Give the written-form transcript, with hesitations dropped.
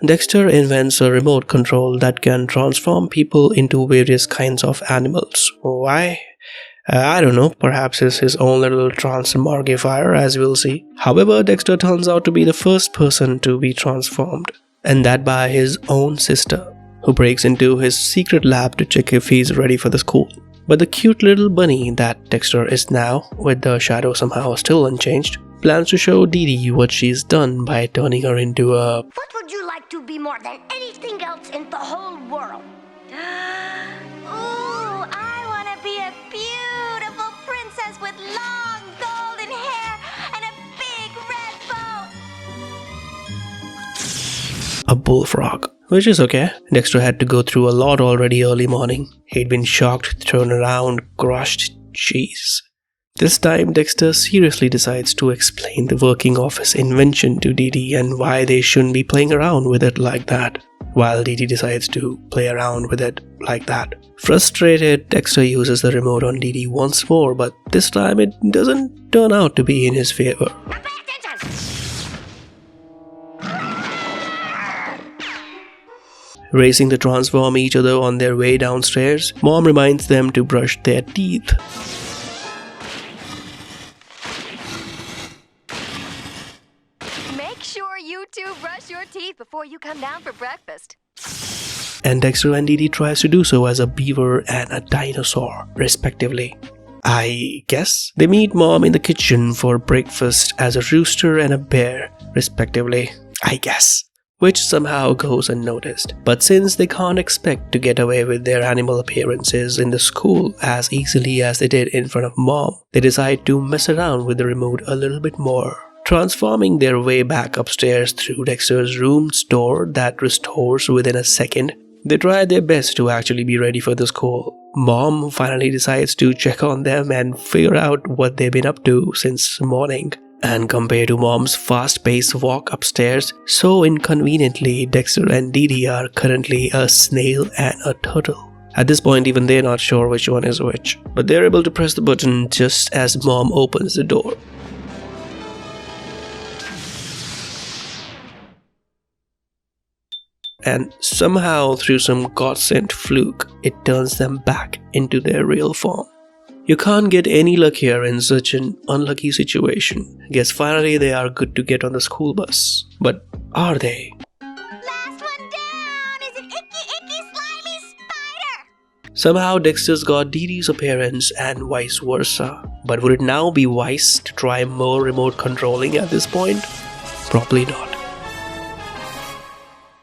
Dexter invents a remote control that can transform people into various kinds of animals. Why? I don't know, perhaps it's his own little transmogrifier, as we'll see. However, Dexter turns out to be the first person to be transformed, and that by his own sister, who breaks into his secret lab to check if he's ready for the school. But the cute little bunny that Dexter is now, with the shadow somehow still unchanged, plans to show Dee Dee what she's done by turning her into a... What would you like to be more than anything else in the whole world? Ooh, I want to be a beautiful princess with long golden hair and a big red bow. a bullfrog. Which is okay. Dexter had to go through a lot already early morning. He'd been shocked, thrown around, crushed. Jeez. This time, Dexter seriously decides to explain the working of his invention to Dee Dee and why they shouldn't be playing around with it like that, while Dee Dee decides to play around with it like that. Frustrated, Dexter uses the remote on Dee Dee once more, but this time it doesn't turn out to be in his favor. Racing to transform each other on their way downstairs, Mom reminds them to brush their teeth. Make sure you two brush your teeth before you come down for breakfast. And Dexter and Dee Dee tries to do so as a beaver and a dinosaur, respectively. I guess they meet Mom in the kitchen for breakfast as a rooster and a bear, respectively. I guess. Which somehow goes unnoticed. But since they can't expect to get away with their animal appearances in the school as easily as they did in front of Mom, they decide to mess around with the remote a little bit more, transforming their way back upstairs through Dexter's room's door that restores within a second. They try their best to actually be ready for the school. Mom finally decides to check on them and figure out what they've been up to since morning. And compared to Mom's fast-paced walk upstairs, so inconveniently, Dexter and Dee Dee are currently a snail and a turtle. At this point, even they're not sure which one is which, but they're able to press the button just as Mom opens the door. And somehow, through some God-sent fluke, it turns them back into their real form. You can't get any luckier in such an unlucky situation. Guess finally they are good to get on the school bus. But are they? Last one down is an icky, slimy spider! Somehow Dexter's got Dee Dee's appearance and vice versa. But would it now be wise to try more remote controlling at this point? Probably not.